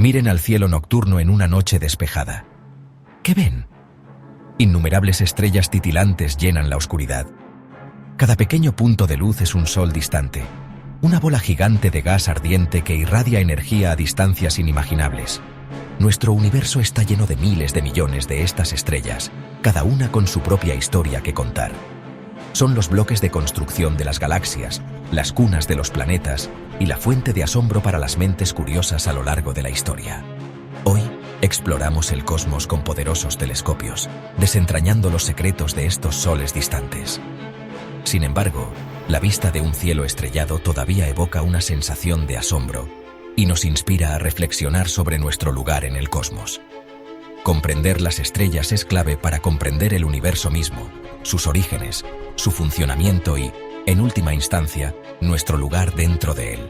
Miren al cielo nocturno en una noche despejada. ¿Qué ven? Innumerables estrellas titilantes llenan la oscuridad. Cada pequeño punto de luz es un sol distante, una bola gigante de gas ardiente que irradia energía a distancias inimaginables. Nuestro universo está lleno de miles de millones de estas estrellas, cada una con su propia historia que contar. Son los bloques de construcción de las galaxias, las cunas de los planetas y la fuente de asombro para las mentes curiosas a lo largo de la historia. Hoy, exploramos el cosmos con poderosos telescopios, desentrañando los secretos de estos soles distantes. Sin embargo, la vista de un cielo estrellado todavía evoca una sensación de asombro y nos inspira a reflexionar sobre nuestro lugar en el cosmos. Comprender las estrellas es clave para comprender el universo mismo, sus orígenes, su funcionamiento y, en última instancia, nuestro lugar dentro de él.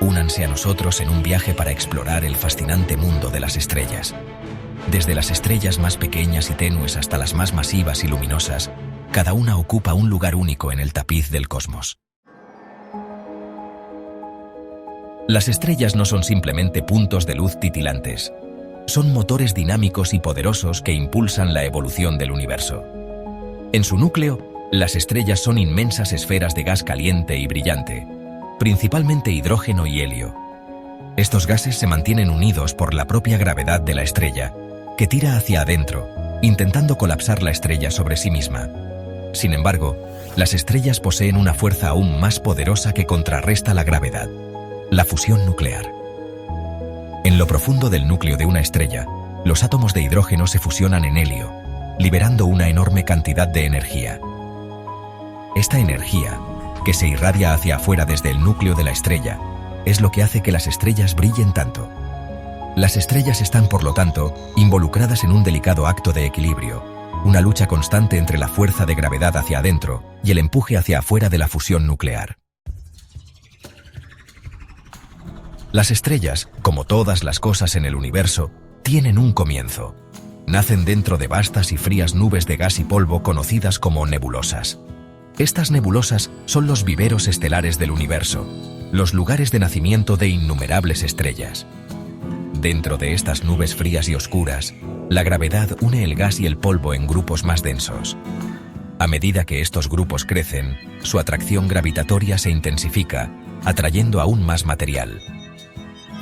Únanse a nosotros en un viaje para explorar el fascinante mundo de las estrellas. Desde las estrellas más pequeñas y tenues hasta las más masivas y luminosas, cada una ocupa un lugar único en el tapiz del cosmos. Las estrellas no son simplemente puntos de luz titilantes. Son motores dinámicos y poderosos que impulsan la evolución del universo. En su núcleo, las estrellas son inmensas esferas de gas caliente y brillante, principalmente hidrógeno y helio. Estos gases se mantienen unidos por la propia gravedad de la estrella, que tira hacia adentro, intentando colapsar la estrella sobre sí misma. Sin embargo, las estrellas poseen una fuerza aún más poderosa que contrarresta la gravedad: la fusión nuclear. En lo profundo del núcleo de una estrella, los átomos de hidrógeno se fusionan en helio, liberando una enorme cantidad de energía. Esta energía, que se irradia hacia afuera desde el núcleo de la estrella, es lo que hace que las estrellas brillen tanto. Las estrellas están, por lo tanto, involucradas en un delicado acto de equilibrio, una lucha constante entre la fuerza de gravedad hacia adentro y el empuje hacia afuera de la fusión nuclear. Las estrellas, como todas las cosas en el universo, tienen un comienzo. Nacen dentro de vastas y frías nubes de gas y polvo conocidas como nebulosas. Estas nebulosas son los viveros estelares del universo, los lugares de nacimiento de innumerables estrellas. Dentro de estas nubes frías y oscuras, la gravedad une el gas y el polvo en grupos más densos. A medida que estos grupos crecen, su atracción gravitatoria se intensifica, atrayendo aún más material.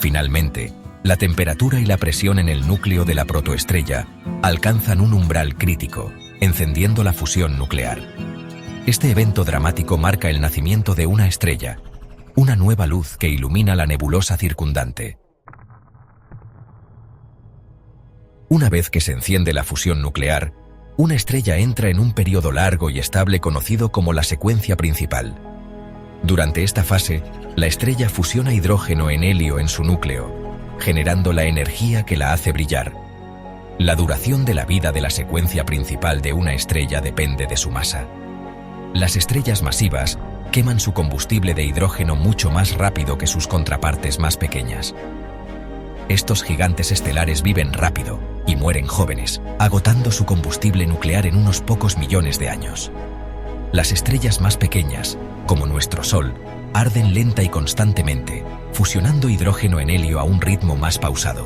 Finalmente, la temperatura y la presión en el núcleo de la protoestrella alcanzan un umbral crítico, encendiendo la fusión nuclear. Este evento dramático marca el nacimiento de una estrella, una nueva luz que ilumina la nebulosa circundante. Una vez que se enciende la fusión nuclear, una estrella entra en un periodo largo y estable conocido como la secuencia principal. Durante esta fase, la estrella fusiona hidrógeno en helio en su núcleo, generando la energía que la hace brillar. La duración de la vida de la secuencia principal de una estrella depende de su masa. Las estrellas masivas queman su combustible de hidrógeno mucho más rápido que sus contrapartes más pequeñas. Estos gigantes estelares viven rápido y mueren jóvenes, agotando su combustible nuclear en unos pocos millones de años. Las estrellas más pequeñas, como nuestro Sol, arden lenta y constantemente, fusionando hidrógeno en helio a un ritmo más pausado.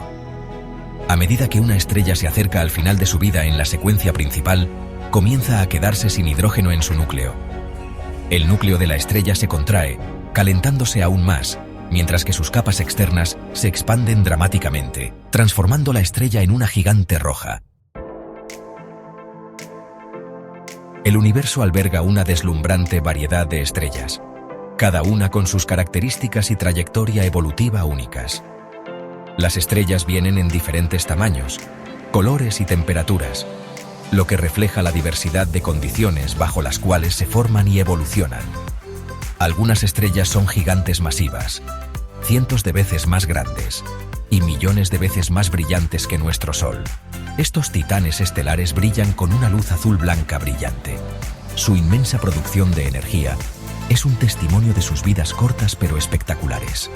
A medida que una estrella se acerca al final de su vida en la secuencia principal, comienza a quedarse sin hidrógeno en su núcleo. El núcleo de la estrella se contrae, calentándose aún más, mientras que sus capas externas se expanden dramáticamente, transformando la estrella en una gigante roja. El universo alberga una deslumbrante variedad de estrellas, cada una con sus características y trayectoria evolutiva únicas. Las estrellas vienen en diferentes tamaños, colores y temperaturas, lo que refleja la diversidad de condiciones bajo las cuales se forman y evolucionan. Algunas estrellas son gigantes masivas, cientos de veces más grandes y millones de veces más brillantes que nuestro Sol. Estos titanes estelares brillan con una luz azul-blanca brillante. Su inmensa producción de energía es un testimonio de sus vidas cortas pero espectaculares.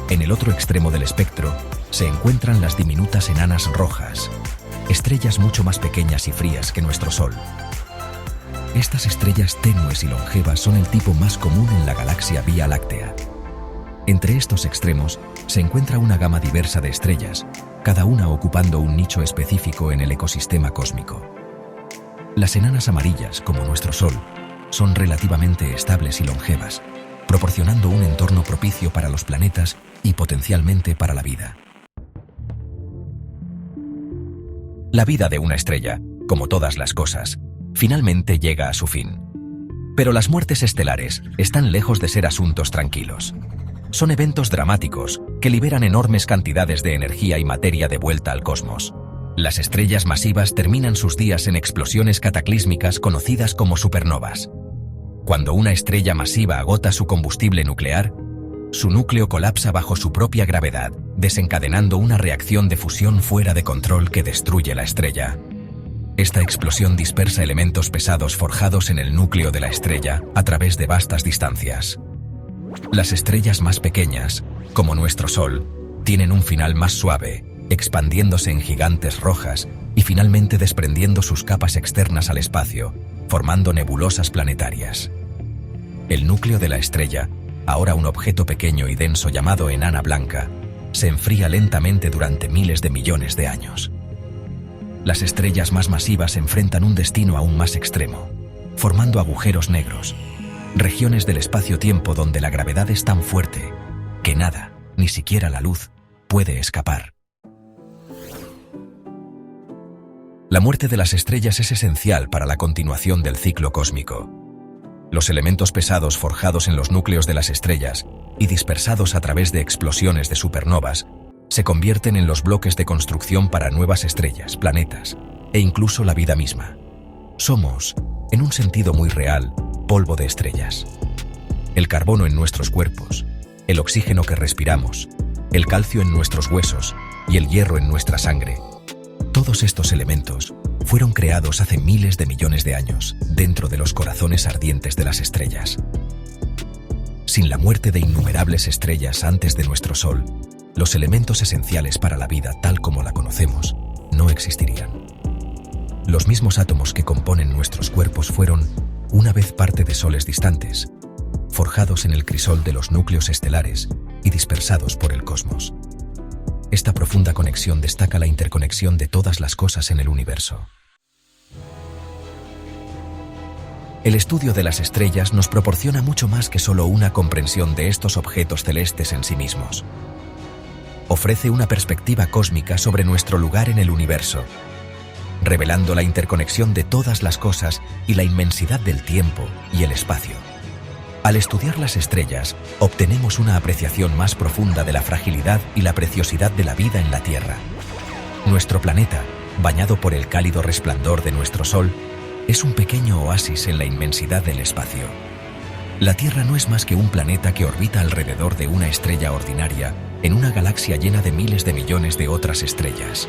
En el otro extremo del espectro se encuentran las diminutas enanas rojas, estrellas mucho más pequeñas y frías que nuestro Sol. Estas estrellas tenues y longevas son el tipo más común en la galaxia Vía Láctea. Entre estos extremos se encuentra una gama diversa de estrellas, cada una ocupando un nicho específico en el ecosistema cósmico. Las enanas amarillas, como nuestro Sol, son relativamente estables y longevas, proporcionando un entorno propicio para los planetas y potencialmente para la vida. La vida de una estrella, como todas las cosas, finalmente llega a su fin. Pero las muertes estelares están lejos de ser asuntos tranquilos. Son eventos dramáticos que liberan enormes cantidades de energía y materia de vuelta al cosmos. Las estrellas masivas terminan sus días en explosiones cataclísmicas conocidas como supernovas. Cuando una estrella masiva agota su combustible nuclear, su núcleo colapsa bajo su propia gravedad, desencadenando una reacción de fusión fuera de control que destruye la estrella. Esta explosión dispersa elementos pesados forjados en el núcleo de la estrella a través de vastas distancias. Las estrellas más pequeñas, como nuestro Sol, tienen un final más suave, expandiéndose en gigantes rojas y finalmente desprendiendo sus capas externas al espacio, formando nebulosas planetarias. El núcleo de la estrella, ahora un objeto pequeño y denso llamado enana blanca, se enfría lentamente durante miles de millones de años. Las estrellas más masivas enfrentan un destino aún más extremo, formando agujeros negros, regiones del espacio-tiempo donde la gravedad es tan fuerte que nada, ni siquiera la luz, puede escapar. La muerte de las estrellas es esencial para la continuación del ciclo cósmico. Los elementos pesados forjados en los núcleos de las estrellas y dispersados a través de explosiones de supernovas se convierten en los bloques de construcción para nuevas estrellas, planetas e incluso la vida misma. Somos, en un sentido muy real, polvo de estrellas. El carbono en nuestros cuerpos, el oxígeno que respiramos, el calcio en nuestros huesos y el hierro en nuestra sangre. Todos estos elementos fueron creados hace miles de millones de años dentro de los corazones ardientes de las estrellas. Sin la muerte de innumerables estrellas antes de nuestro Sol, los elementos esenciales para la vida tal como la conocemos no existirían. Los mismos átomos que componen nuestros cuerpos fueron, una vez, parte de soles distantes, forjados en el crisol de los núcleos estelares y dispersados por el cosmos. Esta profunda conexión destaca la interconexión de todas las cosas en el universo. El estudio de las estrellas nos proporciona mucho más que solo una comprensión de estos objetos celestes en sí mismos. Ofrece una perspectiva cósmica sobre nuestro lugar en el universo, revelando la interconexión de todas las cosas y la inmensidad del tiempo y el espacio. Al estudiar las estrellas, obtenemos una apreciación más profunda de la fragilidad y la preciosidad de la vida en la Tierra. Nuestro planeta, bañado por el cálido resplandor de nuestro Sol, es un pequeño oasis en la inmensidad del espacio. La Tierra no es más que un planeta que orbita alrededor de una estrella ordinaria en una galaxia llena de miles de millones de otras estrellas.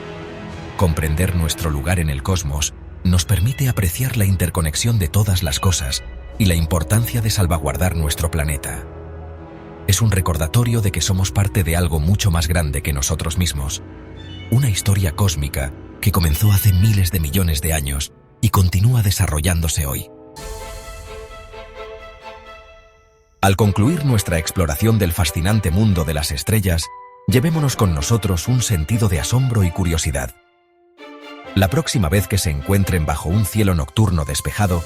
Comprender nuestro lugar en el cosmos nos permite apreciar la interconexión de todas las cosas y la importancia de salvaguardar nuestro planeta. Es un recordatorio de que somos parte de algo mucho más grande que nosotros mismos, una historia cósmica que comenzó hace miles de millones de años y continúa desarrollándose hoy. Al concluir nuestra exploración del fascinante mundo de las estrellas, llevémonos con nosotros un sentido de asombro y curiosidad. La próxima vez que se encuentren bajo un cielo nocturno despejado,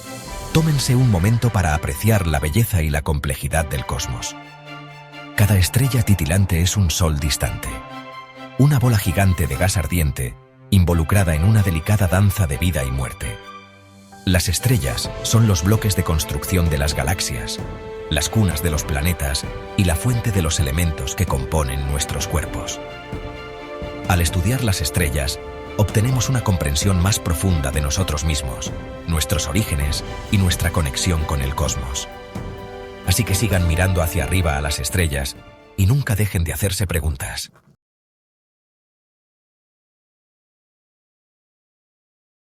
tómense un momento para apreciar la belleza y la complejidad del cosmos. Cada estrella titilante es un sol distante, una bola gigante de gas ardiente, involucrada en una delicada danza de vida y muerte. Las estrellas son los bloques de construcción de las galaxias, las cunas de los planetas y la fuente de los elementos que componen nuestros cuerpos. Al estudiar las estrellas, obtenemos una comprensión más profunda de nosotros mismos, nuestros orígenes y nuestra conexión con el cosmos. Así que sigan mirando hacia arriba a las estrellas y nunca dejen de hacerse preguntas.